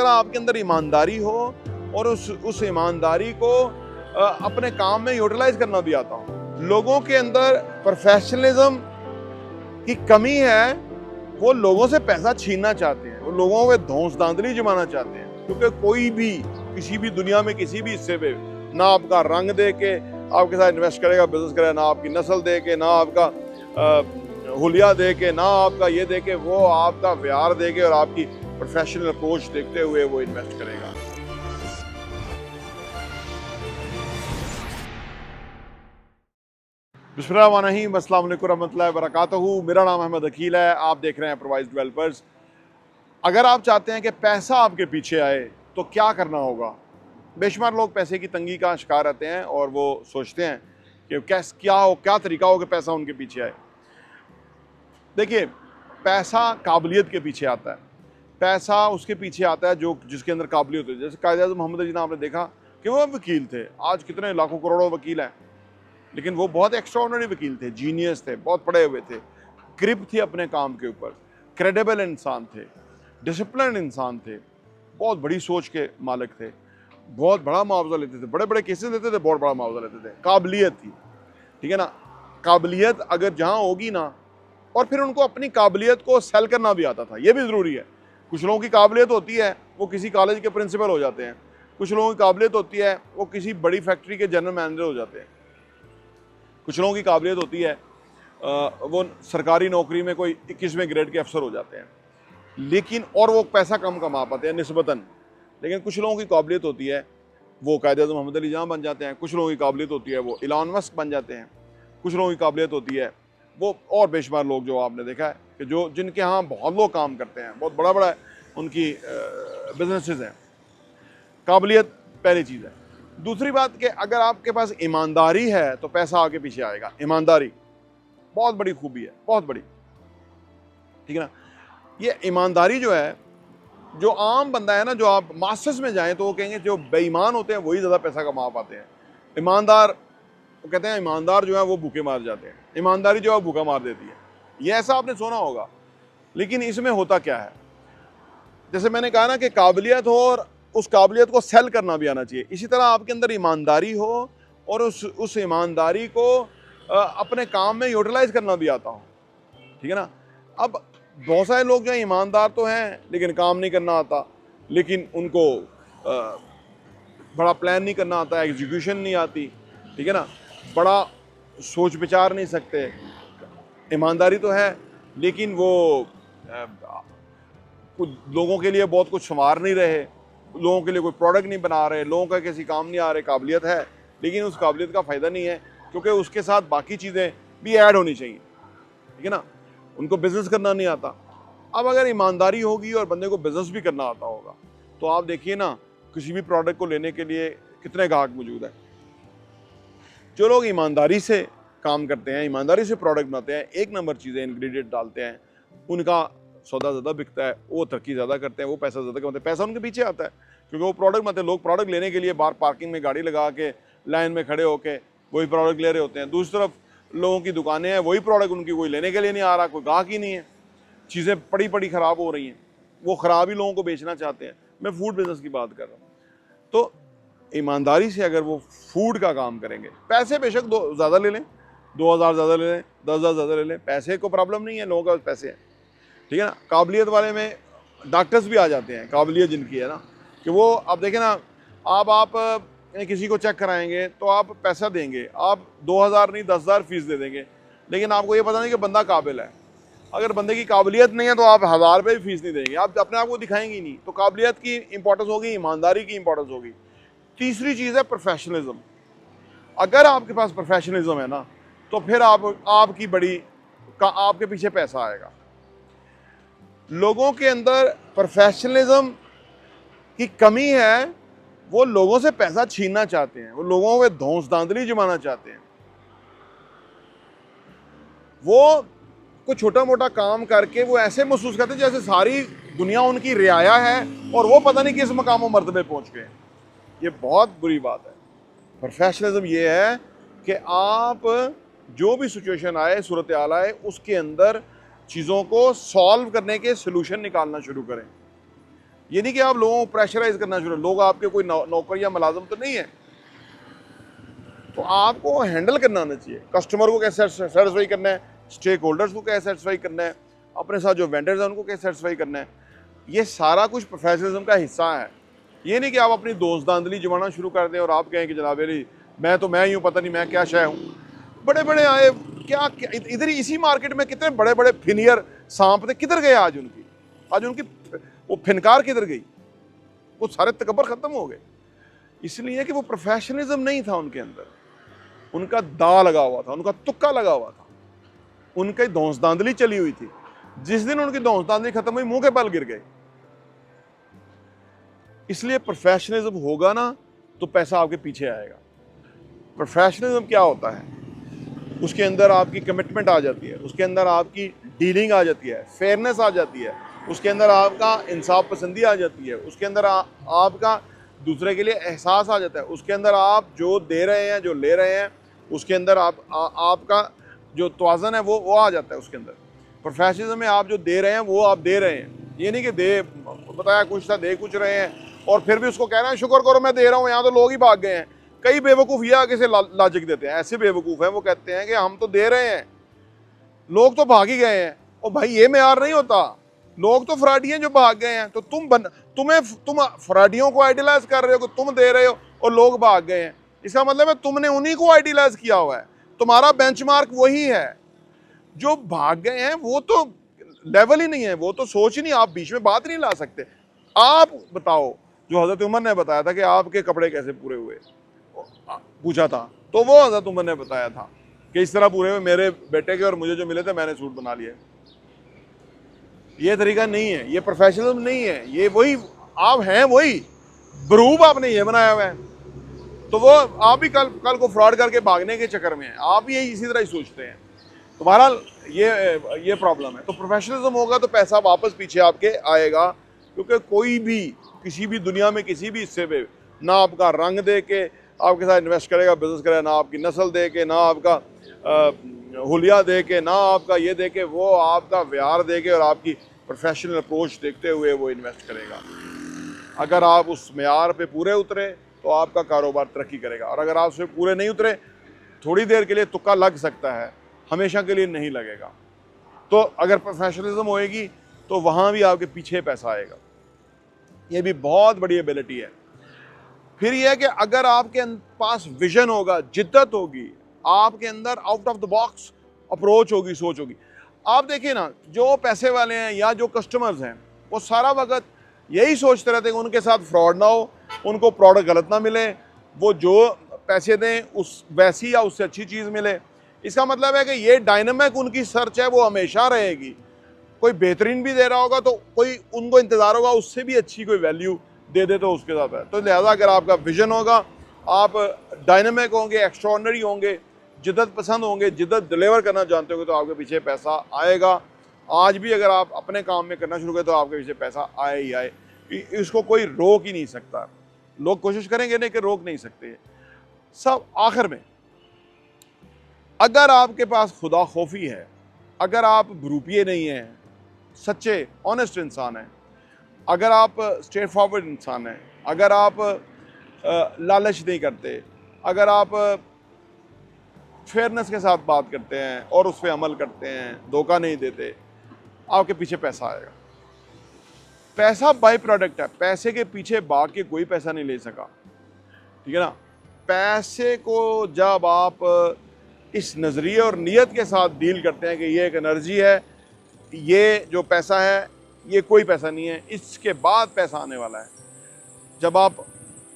तरह आपके अंदर ईमानदारी हो और उस ईमानदारी को अपने काम में यूटिलाइज करना भी आता हो। लोगों के अंदर प्रोफेशनलिज्म की कमी है, वो लोगों से पैसा छीनना चाहते हैं, वो लोगों पे धौंस धांधली जमाना चाहते हैं। क्योंकि कोई भी किसी भी दुनिया में किसी भी हिस्से पे ना आपका रंग दे के आपके साथ इन्वेस्ट करेगा, बिजनेस करेगा, ना आपकी नस्ल दे के, ना आपका हुलिया दे के, ना आपका ये दे के, वो आपका व्यवहार दे के और आपकी प्रोफेशनल अप्रोच देखते हुए वो इन्वेस्ट करेगा। बिस्मिल्लाहिर्रहमानिर्रहीम, अस्सलाम वालेकुम रहमतुल्लाहि व बरकातहू। मेरा नाम अहमद अकील है, आप देख रहे हैं अप्रोवाइज डेवलपर्स। अगर आप चाहते हैं कि पैसा आपके पीछे आए तो क्या करना होगा? बेशुमार लोग पैसे की तंगी का शिकार रहते हैं और वो सोचते हैं कि क्या तरीका हो कि पैसा उनके पीछे आए। देखिए, पैसा काबिलियत के पीछे आता है। पैसा उसके पीछे आता है जो जिसके अंदर काबिलियत है। जैसे कायद-ए-आज़म मोहम्मद अली जिन्ना आपने देखा कि वो वकील थे, आज कितने लाखों करोड़ों वकील हैं, लेकिन वो बहुत एक्स्ट्राऑर्डिनरी वकील थे, जीनियस थे, बहुत पढ़े हुए थे, ग्रिप थी अपने काम के ऊपर, क्रेडिबल इंसान थे, डिसिप्लिन इंसान थे, बहुत बड़ी सोच के मालिक थे, बहुत बड़ा मुआवजा लेते थे, बड़े बड़े केसेस लेते थे, बहुत बड़ा मुआवजा लेते थे। काबिलियत थी, ठीक है ना। काबिलियत अगर जहाँ होगी ना, और फिर उनको अपनी काबिलियत को सेल करना भी आता था, ये भी ज़रूरी है। कुछ लोगों की काबिलियत होती है वो किसी कॉलेज के प्रिंसिपल हो जाते हैं, कुछ लोगों की काबिलियत होती है वो किसी बड़ी फैक्ट्री के जनरल मैनेजर हो जाते हैं, कुछ लोगों की काबिलियत होती है वो सरकारी नौकरी में कोई 21वें ग्रेड के अफसर हो जाते हैं, लेकिन और वो पैसा कम कमा पाते हैं निस्बतन। लेकिन कुछ लोगों की काबिलियत होती है वो कायद-ए-आज़म मोहम्मद अली जिन्ना बन जाते हैं, कुछ लोगों की काबिलियत होती है वो इलॉन मस्क बन जाते हैं, कुछ लोगों की काबिलियत होती है वो और बेशुमार लोग जो आपने देखा है कि जो जिनके यहाँ बहुत लोग काम करते हैं, बहुत बड़ा बड़ा उनकी बिजनेसेस हैं। काबिलियत पहली चीज़ है। दूसरी बात कि अगर आपके पास ईमानदारी है तो पैसा आगे पीछे आएगा। ईमानदारी बहुत बड़ी खूबी है, बहुत बड़ी, ठीक है ना। ये ईमानदारी जो है, जो आम बंदा है ना, जो आप मास्टर्स में जाएं तो वो कहेंगे जो बेईमान होते हैं वही ज़्यादा पैसा कमा पाते हैं। ईमानदार, वो कहते हैं ईमानदार जो है वो भूखे मार जाते हैं, ईमानदारी जो है भूखा मार देती है। ये ऐसा आपने सुना होगा, लेकिन इसमें होता क्या है? जैसे मैंने कहा ना कि काबिलियत हो और उस काबिलियत को सेल करना भी आना चाहिए, इसी तरह आपके अंदर ईमानदारी हो और उस ईमानदारी को अपने काम में यूटिलाइज करना भी आता हो, ठीक है ना। अब बहुत सारे लोग जो हैं ईमानदार तो हैं लेकिन काम नहीं करना आता, लेकिन उनको बड़ा प्लान नहीं करना आता, एग्जीक्यूशन नहीं आती, ठीक है ना, बड़ा सोच विचार नहीं सकते। ईमानदारी तो है लेकिन वो कुछ लोगों के लिए बहुत कुछ संवार नहीं रहे, लोगों के लिए कोई प्रोडक्ट नहीं बना रहे, लोगों का किसी काम नहीं आ रहे। काबिलियत है लेकिन उस काबिलियत का फ़ायदा नहीं है, क्योंकि उसके साथ बाकी चीज़ें भी ऐड होनी चाहिए, ठीक है ना। उनको बिज़नेस करना नहीं आता। अब अगर ईमानदारी होगी और बंदे को बिज़नेस भी करना आता होगा तो आप देखिए ना, किसी भी प्रोडक्ट को लेने के लिए कितने ग्राहक मौजूद हैं। जो लोग ईमानदारी से काम करते हैं, ईमानदारी से प्रोडक्ट बनाते हैं, एक नंबर चीज़ें इंग्रेडिएंट डालते हैं, उनका सौदा ज़्यादा बिकता है, वो तरक्की ज़्यादा करते हैं, वो पैसा ज़्यादा कमाते हैं, पैसा उनके पीछे आता है क्योंकि वो प्रोडक्ट बनाते हैं। लोग प्रोडक्ट लेने के लिए बाहर पार्किंग में गाड़ी लगा के लाइन में खड़े होकर वही प्रोडक्ट ले रहे होते हैं। दूसरी तरफ लोगों की दुकानें हैं, वही प्रोडक्ट उनकी कोई लेने के लिए नहीं आ रहा, कोई ग्राहक ही नहीं है, चीज़ें पड़ी पड़ी ख़राब हो रही हैं, वो ख़राब ही लोगों को बेचना चाहते हैं। मैं फूड बिज़नेस की बात कर रहा हूँ। तो ईमानदारी से अगर वो फूड का काम करेंगे, पैसे बेशक ज़्यादा ले लें, 2000 ज़्यादा ले लें, 10,000 ज़्यादा ले लें, पैसे को प्रॉब्लम नहीं है, लोगों के पास पैसे हैं, ठीक है ना। काबिलियत वाले में डॉक्टर्स भी आ जाते हैं, काबिलियत जिनकी है ना, कि वो आप देखें ना, आप किसी को चेक कराएंगे तो आप पैसा देंगे, आप 2000 नहीं 10,000 फीस दे देंगे, लेकिन आपको ये पता नहीं कि बंदा काबिल है। अगर बंदे की काबिलियत नहीं है तो आप 1000 रुपये भी फीस नहीं देंगे, आप अपने आप को दिखाएंगे नहीं। तो काबिलियत की इंपॉर्टेंस होगी, ईमानदारी की इंपॉर्टेंस होगी। तीसरी चीज़ है प्रोफेशनलिज्म। अगर आपके पास प्रोफेशनलिज्म है ना तो फिर आपके पीछे पैसा आएगा। लोगों के अंदर प्रोफेशनलिज्म की कमी है, वो लोगों से पैसा छीनना चाहते हैं, वो लोगों पे धौंस धांधली जमाना चाहते हैं। वो कोई छोटा मोटा काम करके वो ऐसे महसूस करते हैं जैसे सारी दुनिया उनकी रियाया है और वो पता नहीं किस मकाम मर्तबे पहुंच गए। ये बहुत बुरी बात है। प्रोफेशनलिज्म ये है कि आप जो भी सिचुएशन आए, सूरत हाल आए, उसके अंदर चीज़ों को सॉल्व करने के सलूशन निकालना शुरू करें। ये नहीं कि आप लोगों को प्रेशराइज करना शुरू, लोग आपके कोई नौकर या मुलाजिम तो नहीं है, तो आपको हैंडल करना आना चाहिए। कस्टमर को कैसे सेटिस्फाई करना है, स्टेक होल्डर्स को कैसे सेटिस्फाई करना है, अपने साथ जो वेंडर्स हैं उनको कैसे सेटिस्फाई करना है, ये सारा कुछ प्रोफेशनलिज्म का हिस्सा है। ये नहीं कि आप अपनी दोस्त दांदली जमाना शुरू कर दें और आप कहें कि जनाब अली मैं ही हूँ, पता नहीं मैं क्या शय हूँ। बड़े बड़े आए क्या इधर ही इसी मार्केट में कितने बड़े बड़े फिनियर सांप थे, किधर गए आज उनकी वो फिनकार किधर गई, वो सारे तकबर खत्म हो गए। इसलिए कि वो प्रोफेशनलिज्म नहीं था उनके अंदर, उनका दा लगा हुआ था, उनका तुक्का लगा हुआ था, उनकी धौंस धांधली चली हुई थी। जिस दिन उनकी धौंस धांधली खत्म हुई, मुंह के बल गिर गए। इसलिए प्रोफेशनलिज्म होगा ना तो पैसा आपके पीछे आएगा। प्रोफेशनलिज्म क्या होता है, उसके अंदर आपकी कमिटमेंट आ जाती है, उसके अंदर आपकी डीलिंग आ जाती है, फेयरनेस आ जाती है, उसके अंदर आपका इंसाफ पसंदी आ जाती है, उसके अंदर आपका दूसरे के लिए एहसास आ जाता है, उसके अंदर आप जो दे रहे हैं जो ले रहे हैं उसके अंदर आपका जो तवाज़न है वो आ जाता है उसके अंदर। प्रोफेशनलिज्म में आप जो दे रहे हैं वो आप दे रहे हैं, ये नहीं कि बताया कुछ था दे कुछ रहे हैं और फिर भी उसको कह रहे हैं शुक्र करो मैं दे रहा हूँ, यहाँ तो लोग ही भाग गए हैं। कई बेवकूफ़ ये आगे से लॉजिक देते हैं, ऐसे बेवकूफ़ हैं वो कहते हैं कि हम तो दे रहे हैं, लोग तो भाग ही गए हैं। और भाई ये मेयार नहीं होता, लोग तो फ्रॉडी हैं जो भाग गए हैं, तो तुम फ्रॉडियों को आइडियलाइज कर रहे हो कि तुम दे रहे हो और लोग भाग गए हैं। इसका मतलब है तुमने उन्हीं को आइडियलाइज किया हुआ है, तुम्हारा बेंचमार्क वही है। जो भाग गए हैं वो तो लेवल ही नहीं है, वो तो सोच ही नहीं, आप बीच में बात नहीं ला सकते। आप बताओ, जो हजरत उमर ने बताया था कि आपके कपड़े कैसे पूरे हुए, पूछा था तो वो हजरत उमर ने बताया था कि इस तरह पूरे हुए, मेरे बेटे के और मुझे जो मिले थे मैंने सूट बना लिए। ये तरीका नहीं है, ये प्रोफेशनलिज्म नहीं है, ये वही आप हैं, वही बरूब आपने ये बनाया हुआ है। तो वो आप भी कल को फ्रॉड करके भागने के चक्कर में हैं, आप भी यही इसी तरह ही सोचते हैं। तुम्हारा ये प्रॉब्लम है। तो प्रोफेशनलिज्म होगा तो पैसा वापस पीछे आपके आएगा, क्योंकि कोई भी किसी भी दुनिया में किसी भी हिस्से पे ना आपका रंग दे के आपके साथ इन्वेस्ट करेगा, बिजनेस करेगा, ना आपकी नस्ल दे के, ना आपका हुलिया दे के, ना आपका ये दे के, वो आपका व्यवहार दे के और आपकी प्रोफेशनल अप्रोच देखते हुए वो इन्वेस्ट करेगा। अगर आप उस मेयार पे पूरे उतरे तो आपका कारोबार तरक्की करेगा, और अगर आप उसमें पूरे नहीं उतरे, थोड़ी देर के लिए तुक्का लग सकता है, हमेशा के लिए नहीं लगेगा। तो अगर प्रोफेशनलिज्म होएगी तो वहाँ भी आपके पीछे पैसा आएगा। ये भी बहुत बड़ी एबिलिटी है। फिर यह है कि अगर आपके पास विजन होगा, जिद्दत होगी, आपके अंदर out of the box approach होगी, सोच होगी। आप देखिए ना, जो पैसे वाले हैं या जो कस्टमर्स हैं वो सारा वक्त यही सोचते रहते हैं कि उनके साथ फ्रॉड ना हो, उनको प्रोडक्ट गलत ना मिले, वो जो पैसे दें उस वैसी या उससे अच्छी चीज़ मिले। इसका मतलब है कि ये डायनामिक उनकी सर्च है, वो हमेशा रहेगी। कोई बेहतरीन भी दे रहा होगा तो कोई उनको इंतज़ार होगा उससे भी अच्छी कोई वैल्यू दे दे तो उसके साथ है। तो लिहाजा अगर आपका विजन होगा, आप डायनामिक होंगे, एक्स्ट्राऑर्डिनरी होंगे, जिद्दत पसंद होंगे, जिद्दत डिलीवर करना जानते होंगे, तो आपके पीछे पैसा आएगा। आज भी अगर आप अपने काम में करना शुरू करें तो आपके पीछे पैसा आए ही आए, इसको कोई रोक ही नहीं सकता। लोग कोशिश करेंगे नहीं कि रोक नहीं सकते। सब आखिर में, अगर आपके पास खुदा खौफी है, अगर आप बरूपिये नहीं हैं, सच्चे ऑनेस्ट इंसान हैं, अगर आप स्ट्रेट फॉरवर्ड इंसान हैं, अगर आप लालच नहीं करते, अगर आप फेयरनेस के साथ बात करते हैं और उस पर अमल करते हैं, धोखा नहीं देते, आपके पीछे पैसा आएगा। पैसा बाई प्रोडक्ट है, पैसे के पीछे भाग के कोई पैसा नहीं ले सका, ठीक है ना। पैसे को जब आप इस नज़रिए और नीयत के साथ डील करते हैं कि ये एक एनर्जी है, ये जो पैसा है ये कोई पैसा नहीं है, इसके बाद पैसा आने वाला है। जब आप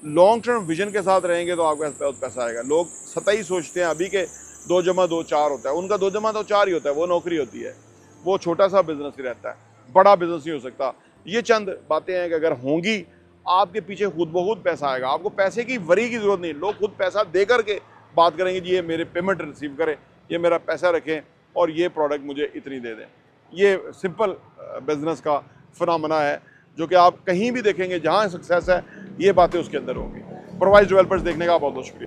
लॉन्ग टर्म विजन के साथ रहेंगे तो आपके पास पैसा आएगा। लोग सतही सोचते हैं अभी के 2 जमा 2 4 होता है, उनका 2 जमा 2 4 ही होता है, वो नौकरी होती है, वो छोटा सा बिजनेस ही रहता है, बड़ा बिजनेस नहीं हो सकता। ये चंद बातें हैं कि अगर होंगी, आपके पीछे खुद ब खुद पैसा आएगा। आपको पैसे की वरी की ज़रूरत नहीं, लोग खुद पैसा दे करके बात करेंगे, जी ये मेरे पेमेंट रिसीव करें, ये मेरा पैसा रखें और ये प्रोडक्ट मुझे इतनी दे दें। ये सिंपल बिजनेस का फिनोमेना है जो कि आप कहीं भी देखेंगे, जहाँ सक्सेस है ये बातें उसके अंदर होंगी। परवाइज डेवलपर्स देखने का बहुत बहुत शुक्रिया।